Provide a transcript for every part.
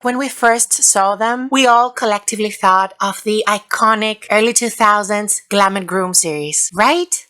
When we first saw them, we all collectively thought of the iconic early 2000s Glam and Groom series, right?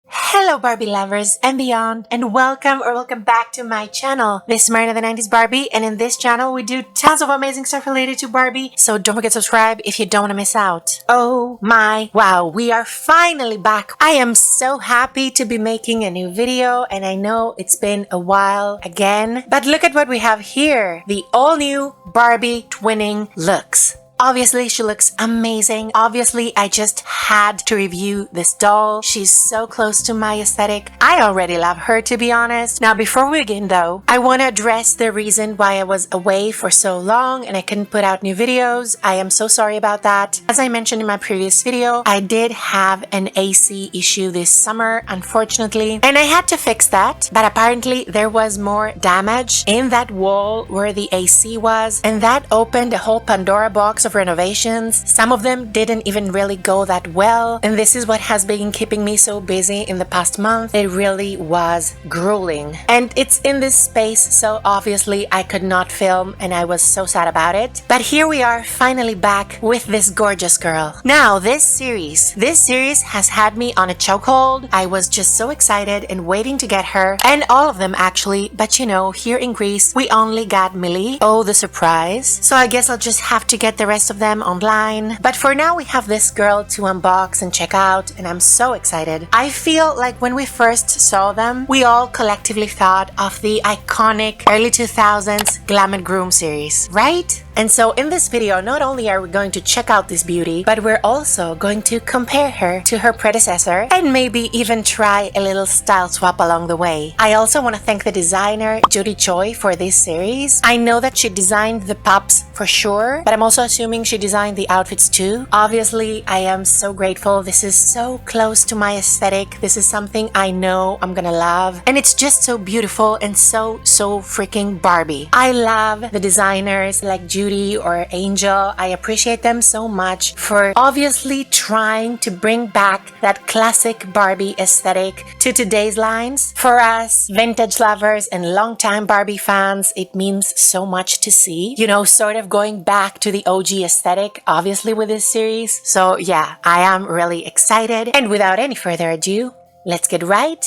Hello Barbie lovers and beyond, and welcome back to my channel. This is Marina the 90s Barbie, and in this channel we do tons of amazing stuff related to Barbie, so don't forget to subscribe if you don't want to miss out. Oh my wow, we are finally back. I am so happy to be making a new video, and I know it's been a while again, but look at what we have here, the all new Barbie twinning looks. Obviously, she looks amazing. Obviously, I just had to review this doll. She's so close to my aesthetic. I already love her, to be honest. Now, before we begin though, I want to address the reason why I was away for so long and I couldn't put out new videos. I am so sorry about that. As I mentioned in my previous video, I did have an AC issue this summer, unfortunately, and I had to fix that. But apparently, there was more damage in that wall where the AC was, and that opened a whole Pandora box of renovations. Some of them didn't even really go that well, and this is what has been keeping me so busy in the past month. It really was grueling, and it's in this space, so obviously I could not film, and I was so sad about it. But here we are, finally back with this gorgeous girl. Now, this series has had me on a chokehold. I was just so excited and waiting to get her, and all of them actually, but you know, here in Greece we only got Millie. Oh, the surprise. So I guess I'll just have to get the rest of them online. But for now, we have this girl to unbox and check out, and I'm so excited. I feel like when we first saw them, we all collectively thought of the iconic early 2000s Glam and Groom series, right? And so in this video, not only are we going to check out this beauty, but we're also going to compare her to her predecessor and maybe even try a little style swap along the way. I also want to thank the designer, Judy Choi, for this series. I know that she designed the pups for sure, but I'm also assuming she designed the outfits too. Obviously, I am so grateful. This is so close to my aesthetic. This is something I know I'm gonna love. And it's just so beautiful and so freaking Barbie. I love the designers like Judy or Angel. I appreciate them so much for obviously trying to bring back that classic Barbie aesthetic to today's lines. For us, vintage lovers and longtime Barbie fans, it means so much to see. You know, sort of going back to the OG aesthetic, obviously, with this series. So yeah, I am really excited. And without any further ado, let's get right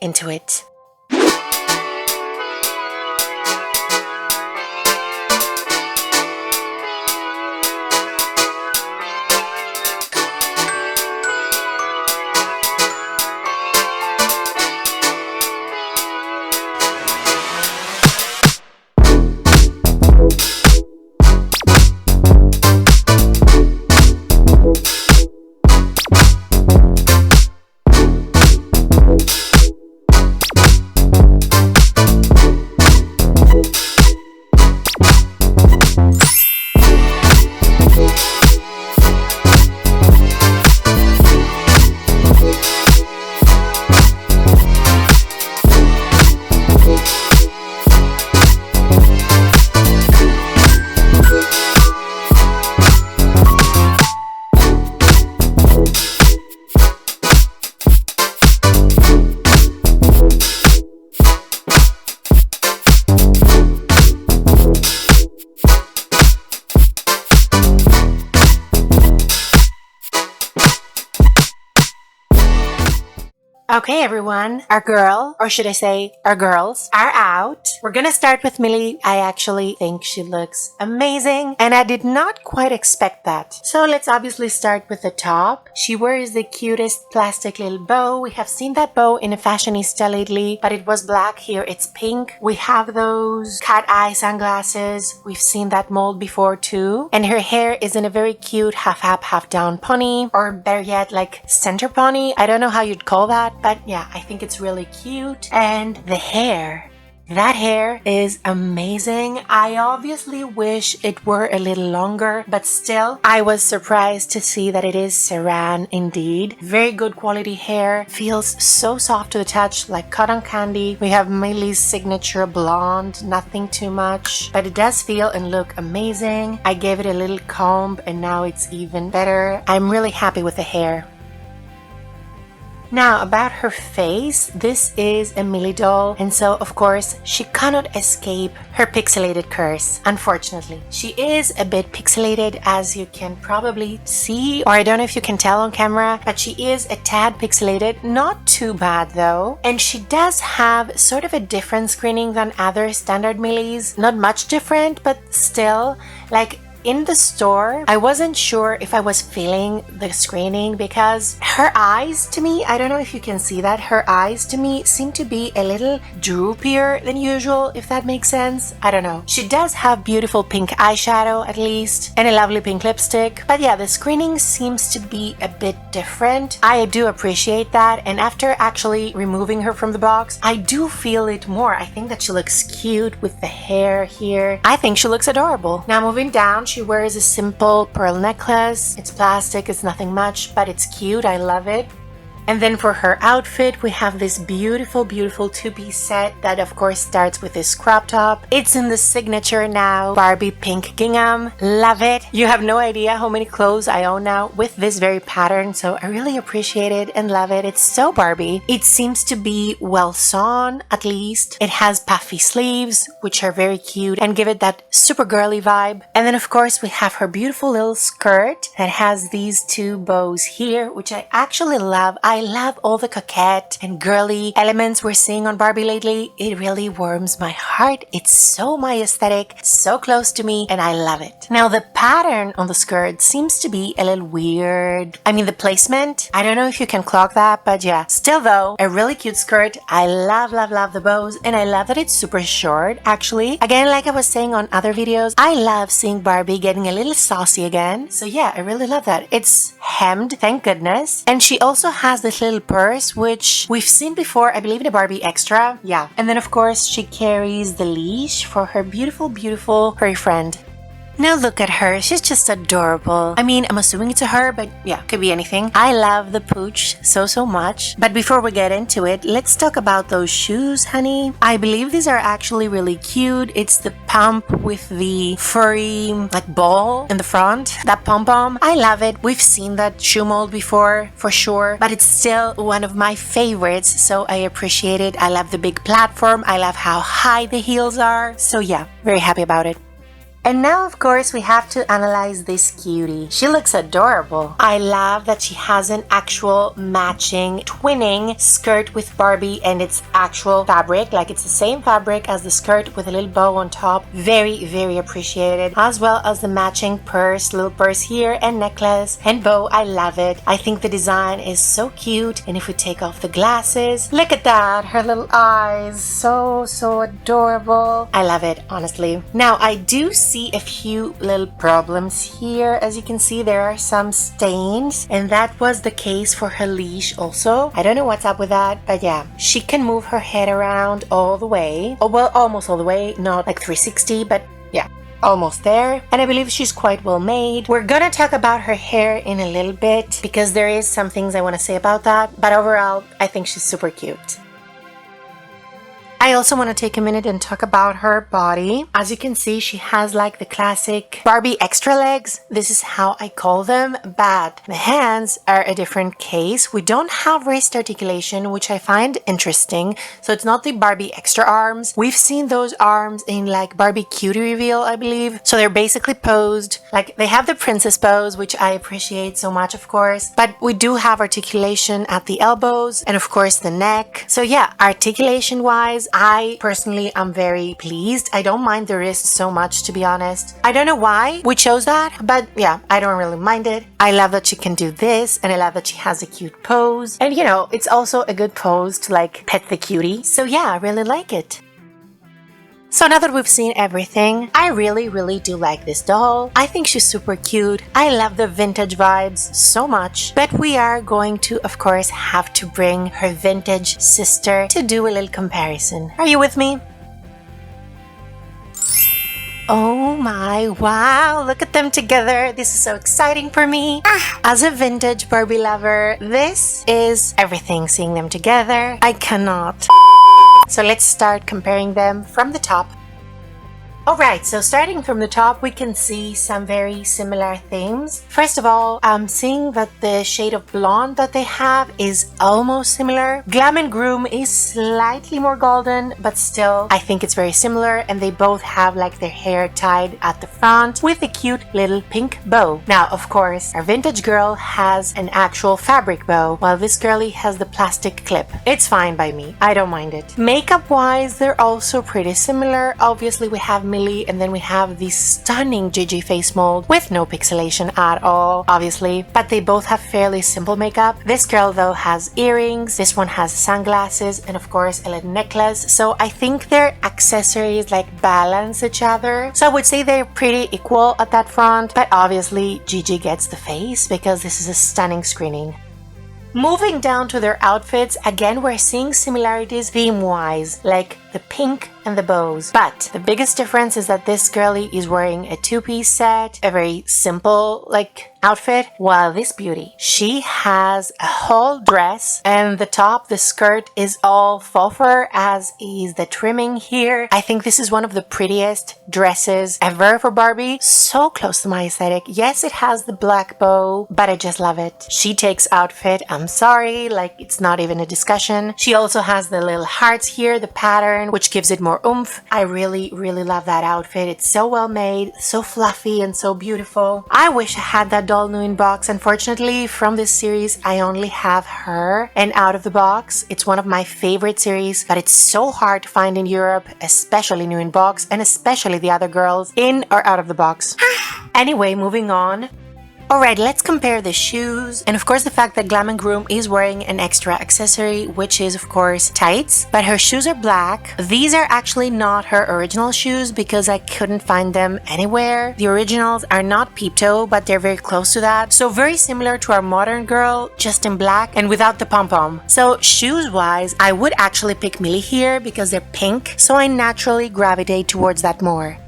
into it. Okay everyone, our girl, or should I say our girls, are out. We're gonna start with Millie. I actually think she looks amazing, and I did not quite expect that. So let's obviously start with the top. She wears the cutest plastic little bow. We have seen that bow in a fashionista lately, but it was black. Here it's pink. We have those cat eye sunglasses. We've seen that mold before too. And her hair is in a very cute half up, half down pony, or better yet, like center pony. I don't know how you'd call that, but yeah, I think it's really cute. And the hair That hair is amazing. I obviously wish it were a little longer, but still, I was surprised to see that it is Saran indeed. Very good quality hair. Feels so soft to the touch, like cotton candy. We have Miley's signature blonde, nothing too much, but it does feel and look amazing. I gave it a little comb and now it's even better. I'm really happy with the hair. Now, about her face, this is a Millie doll, and so of course she cannot escape her pixelated curse, unfortunately. She is a bit pixelated, as you can probably see, or I don't know if you can tell on camera, but she is a tad pixelated, not too bad though. And she does have sort of a different screening than other standard Millies, not much different, but still, like, in the store, I wasn't sure if I was feeling the screening because her eyes to me, I don't know if you can see that, her eyes to me seem to be a little droopier than usual, if that makes sense. I don't know. She does have beautiful pink eyeshadow at least, and a lovely pink lipstick. But yeah, the screening seems to be a bit different. I do appreciate that, and after actually removing her from the box, I do feel it more. I think that she looks cute with the hair here. I think she looks adorable. Now moving down, she wears a simple pearl necklace. It's plastic, it's nothing much, but it's cute. I love it. And then for her outfit, we have this beautiful, beautiful two-piece set that of course starts with this crop top. It's in the signature now Barbie pink gingham. Love it. You have no idea how many clothes I own now with this very pattern, so I really appreciate it and love it. It's so Barbie. It seems to be well sewn, at least. It has puffy sleeves, which are very cute and give it that super girly vibe. And then of course we have her beautiful little skirt that has these two bows here, which I actually love. I love all the coquette and girly elements we're seeing on Barbie lately. It really warms my heart. It's so my aesthetic, so close to me, and I love it. Now the pattern on the skirt seems to be a little weird. I mean the placement, I don't know if you can clock that, but yeah. Still though, a really cute skirt. I love, love, love the bows, and I love that it's super short actually. Again, like I was saying on other videos, I love seeing Barbie getting a little saucy again. So yeah, I really love that. It's hemmed, thank goodness. And she also has this little purse, which we've seen before, I believe in a Barbie Extra. Yeah. And then of course she carries the leash for her beautiful, beautiful furry friend. Now look at her, she's just adorable. I mean, I'm assuming it's a her, but yeah, could be anything. I love the pooch so much. But before we get into it, let's talk about those shoes, honey. I believe these are actually really cute. It's the pump with the furry, like, ball in the front. That pom-pom, I love it. We've seen that shoe mold before, for sure. But it's still one of my favorites, so I appreciate it. I love the big platform. I love how high the heels are. So yeah, very happy about it. And now, of course, we have to analyze this cutie. She looks adorable. I love that she has an actual matching twinning skirt with Barbie and it's actual fabric. Like, it's the same fabric as the skirt with a little bow on top. Very, very appreciated. As well as the matching purse, little purse here, and necklace and bow. I love it. I think the design is so cute. And if we take off the glasses, look at that. Her little eyes. So adorable. I love it, honestly. Now, I do see a few little problems here. As you can see, there are some stains, and that was the case for her leash also. I don't know what's up with that, but yeah, she can move her head around all the way. Oh, well, almost all the way, not like 360, but yeah, almost there. And I believe she's quite well made. We're gonna talk about her hair in a little bit because there is some things I want to say about that, but overall I think she's super cute. I also want to take a minute and talk about her body. As you can see, she has like the classic Barbie extra legs. This is how I call them, but the hands are a different case. We don't have wrist articulation, which I find interesting. So it's not the Barbie extra arms. We've seen those arms in like Barbie cutie reveal, I believe. So they're basically posed. Like, they have the princess pose, which I appreciate so much, of course. But we do have articulation at the elbows and of course the neck. So yeah, articulation wise, I personally am very pleased. I don't mind the wrist so much, to be honest. I don't know why we chose that, but yeah, I don't really mind it. I love that she can do this, and I love that she has a cute pose. And you know, it's also a good pose to like pet the cutie. So yeah, I really like it. So now that we've seen everything, I really do like this doll. I think she's super cute. I love the vintage vibes so much. But we are going to, of course, have to bring her vintage sister to do a little comparison. Are you with me? Oh my, wow, look at them together. This is so exciting for me. As a vintage Barbie lover, this is everything, seeing them together. I cannot. So let's start comparing them from the top. Alright, so starting from the top, we can see some very similar themes. First of all, I'm seeing that the shade of blonde that they have is almost similar. Glam and Groom is slightly more golden, but still, I think it's very similar, and they both have like their hair tied at the front with a cute little pink bow. Now, of course, our vintage girl has an actual fabric bow, while this girlie has the plastic clip. It's fine by me, I don't mind it. Makeup-wise, they're also pretty similar. Obviously, we have Millie, and then we have the stunning Gigi face mold with no pixelation at all, obviously, but they both have fairly simple makeup. This girl though has earrings, this one has sunglasses, and of course a little necklace, so I think their accessories like balance each other. So I would say they're pretty equal at that front, but obviously Gigi gets the face because this is a stunning screening. Moving down to their outfits, again we're seeing similarities theme-wise, like the pink and the bows. But the biggest difference is that this girlie is wearing a two-piece set, a very simple outfit, while this beauty, she has a whole dress, and the top, the skirt, is all faux fur, as is the trimming here. I think this is one of the prettiest dresses ever for Barbie. So close to my aesthetic. Yes, it has the black bow, but I just love it. She takes outfit, I'm sorry, it's not even a discussion. She also has the little hearts here, the pattern, which gives it more oomph. I really, really love that outfit. It's so well made, so fluffy, and so beautiful. I wish I had that doll new in box. Unfortunately, from this series, I only have her and out of the box. It's one of my favorite series, but it's so hard to find in Europe, especially new in box, and especially the other girls in or out of the box. Anyway, moving on. Alright, let's compare the shoes, and of course the fact that Glam and Groom is wearing an extra accessory, which is of course tights, but her shoes are black. These are actually not her original shoes because I couldn't find them anywhere. The originals are not peep-toe, but they're very close to that, so very similar to our modern girl, just in black and without the pom-pom. So shoes-wise, I would actually pick Millie here because they're pink, so I naturally gravitate towards that more.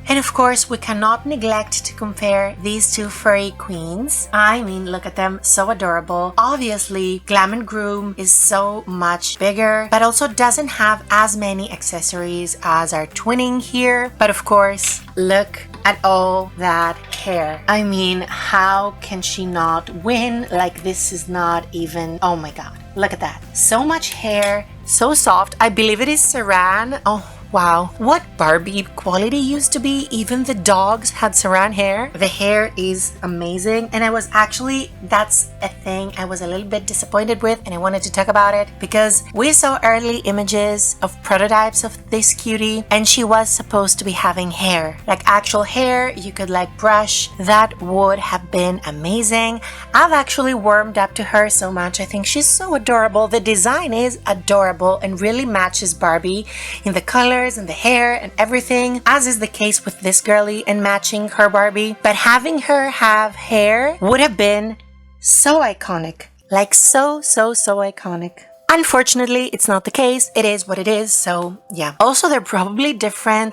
And of course, we cannot neglect to compare these two furry queens. I mean, look at them, so adorable. Obviously, Glam and Groom is so much bigger, but also doesn't have as many accessories as our twinning here. But of course, look at all that hair. I mean, how can she not win? This is not even, oh my god. Look at that. So much hair, so soft. I believe it is saran. Oh, wow, what Barbie quality used to be. Even the dogs had saran hair. The hair is amazing, and that's a thing I was a little bit disappointed with, and I wanted to talk about it because we saw early images of prototypes of this cutie, and she was supposed to be having hair, actual hair you could brush. That would have been amazing. I've actually warmed up to her so much. I think she's so adorable. The design is adorable and really matches Barbie in the color and the hair and everything, as is the case with this girlie and matching her Barbie. But having her have hair would have been so iconic. So iconic. Unfortunately, it's not the case. It is what it is, so yeah. Also, they're probably different,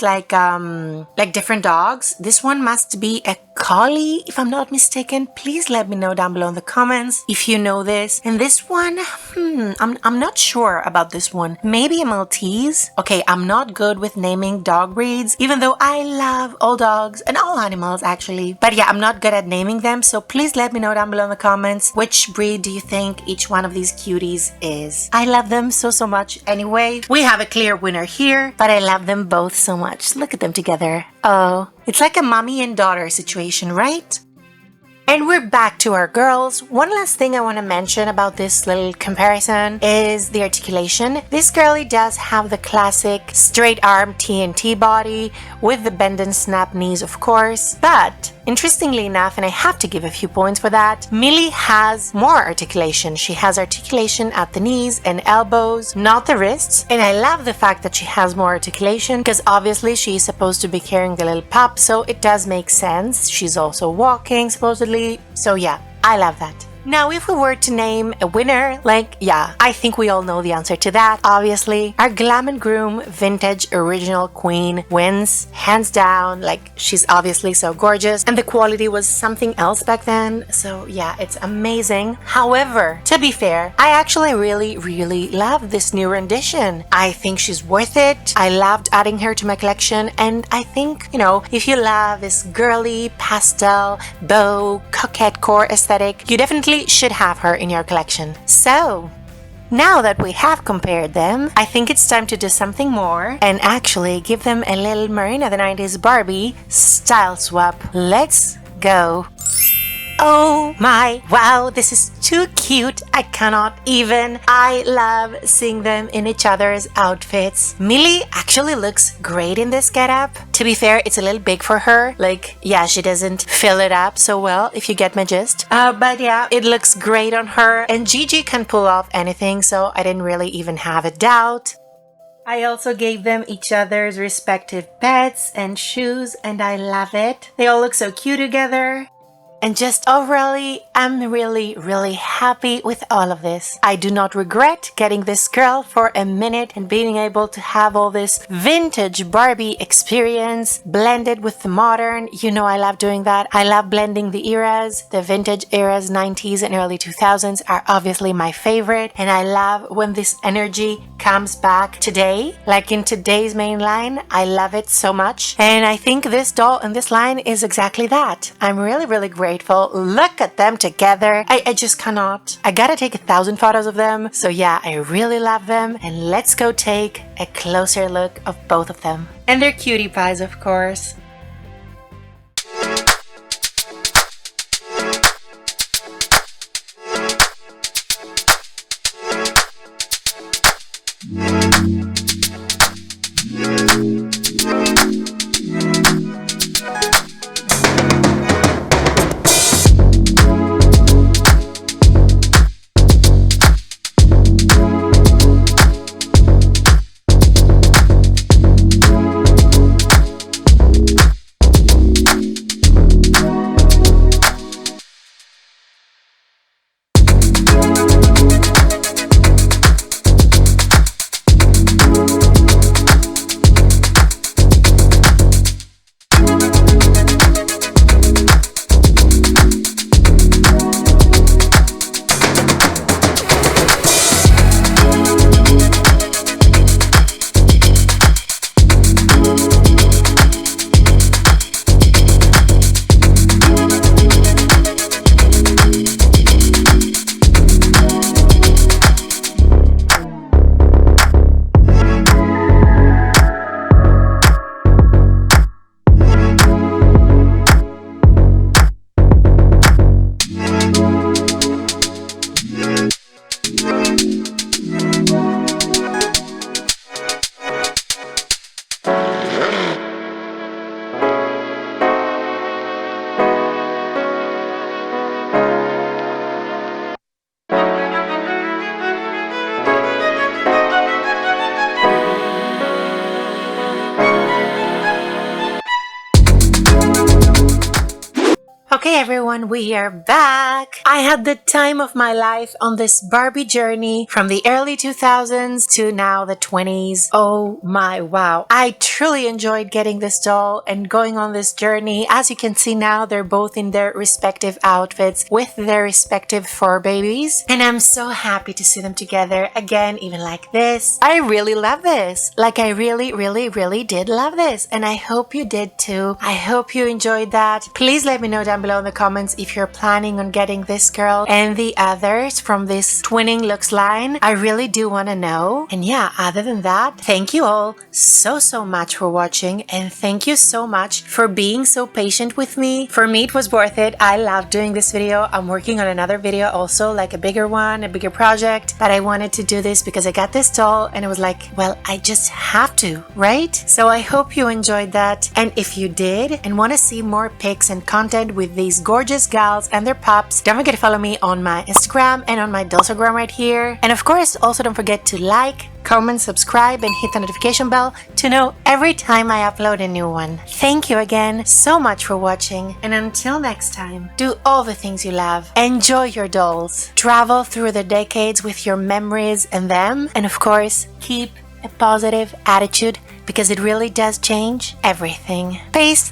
different dogs. This one must be a collie, if I'm not mistaken. Please let me know down below in the comments if you know this. And this one, I'm not sure about this one. Maybe a Maltese? Okay, I'm not good with naming dog breeds, even though I love all dogs and all animals actually. But yeah, I'm not good at naming them, so please let me know down below in the comments which breed do you think each one of these cuties is. I love them so much. Anyway, we have a clear winner here, but I love them both so much. Look at them together. Oh, it's like a mommy and daughter situation, right? And we're back to our girls. One last thing I want to mention about this little comparison is the articulation. This girlie does have the classic straight arm TNT body with the bend and snap knees, of course. But interestingly enough, and I have to give a few points for that, Millie has more articulation. She has articulation at the knees and elbows, not the wrists. And I love the fact that she has more articulation because obviously she's supposed to be carrying the little pup, so it does make sense. She's also walking supposedly. So yeah, I love that. Now, if we were to name a winner, like, yeah, I think we all know the answer to that. Obviously, our Glam and Groom Vintage Original Queen wins, hands down. Like, she's obviously so gorgeous, and the quality was something else back then. So yeah, it's amazing. However, to be fair, I actually really love this new rendition. I think she's worth it. I loved adding her to my collection, and I think, you know, if you love this girly, pastel, bow, coquette core aesthetic, you definitely should have her in your collection. So, now that we have compared them, I think it's time to do something more and actually give them a little Marina the 90s Barbie style swap. Let's go! Oh my, wow, this is too cute. I cannot even. I love seeing them in each other's outfits. Millie actually looks great in this getup. To be fair, it's a little big for her. Like, yeah, she doesn't fill it up so well, if you get my gist. But yeah, it looks great on her. And Gigi can pull off anything, so I didn't really even have a doubt. I also gave them each other's respective pets and shoes, and I love it. They all look so cute together. And just overall, I'm really happy with all of this. I do not regret getting this girl for a minute and being able to have all this vintage Barbie experience blended with the modern. You know I love doing that. I love blending the eras. The vintage eras, 90s and early 2000s are obviously my favorite. And I love when this energy comes back today, like in today's main line. I love it so much. And I think this doll in this line is exactly that. I'm really grateful. Look at them together. I just cannot. I gotta take 1,000 photos of them. So yeah, I really love them. And let's go take a closer look of both of them. And they're cutie pies, of course. Okay everyone, we are back! I had the time of my life on this Barbie journey from the early 2000s to now the 20s. Oh my wow. I truly enjoyed getting this doll and going on this journey. As you can see now, they're both in their respective outfits with their respective fur babies. And I'm so happy to see them together again, even like this. I really love this. Like I really did love this. And I hope you did too. I hope you enjoyed that. Please let me know down below in the comments if you're planning on getting this girl and the others from this twinning looks line. I really do want to know. And yeah, other than that, thank you all so much for watching, and thank you so much for being so patient with me. For me, it was worth it. I love doing this video. I'm working on another video also, like a bigger one, a bigger project, but I wanted to do this because I got this doll and it was like, well, I just have to, right? So I hope you enjoyed that, and if you did and want to see more pics and content with these gorgeous gals and their pups, don't forget to follow me on my Instagram and on my Dulsagram right here. And of course, also don't forget to like, comment, subscribe, and hit the notification bell to know every time I upload a new one. Thank you again so much for watching, and until next time, do all the things you love. Enjoy your dolls. Travel through the decades with your memories and them, and of course, keep a positive attitude because it really does change everything. Peace!